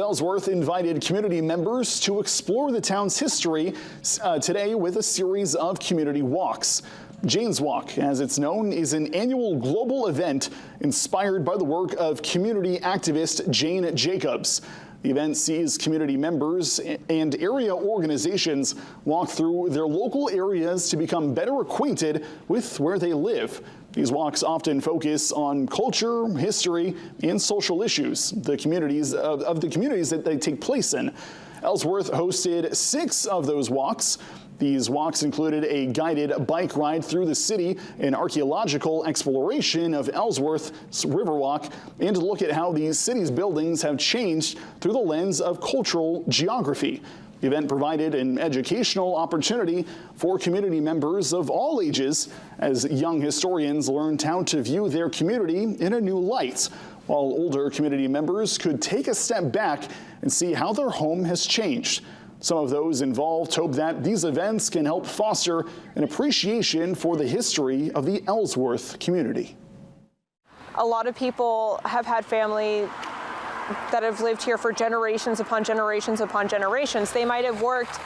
Ellsworth invited community members to explore the town's history today with a series of community walks. Jane's Walk, as it's known, is an annual global event inspired by the work of community activist Jane Jacobs. The event sees community members and area organizations walk through their local areas to become better acquainted with where they live. These walks often focus on culture, history, and social issues of the communities that they take place in. Ellsworth hosted 6 of those walks. These walks included a guided bike ride through the city, an archaeological exploration of Ellsworth's Riverwalk, and to look at how the city's buildings have changed through the lens of cultural geography. The event provided an educational opportunity for community members of all ages as young historians learned how to view their community in a new light, while older community members could take a step back and see how their home has changed. Some of those involved hope that these events can help foster an appreciation for the history of the Ellsworth community. A lot of people have had family that have lived here for generations upon generations upon generations. They might have worked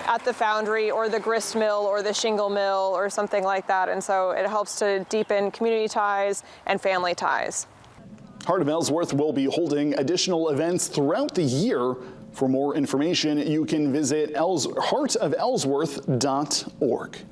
at the foundry or the grist mill or the shingle mill or something like that, and so it helps to deepen community ties and family ties. Heart of Ellsworth will be holding additional events throughout the year. For more information, you can visit heartofellsworth.org.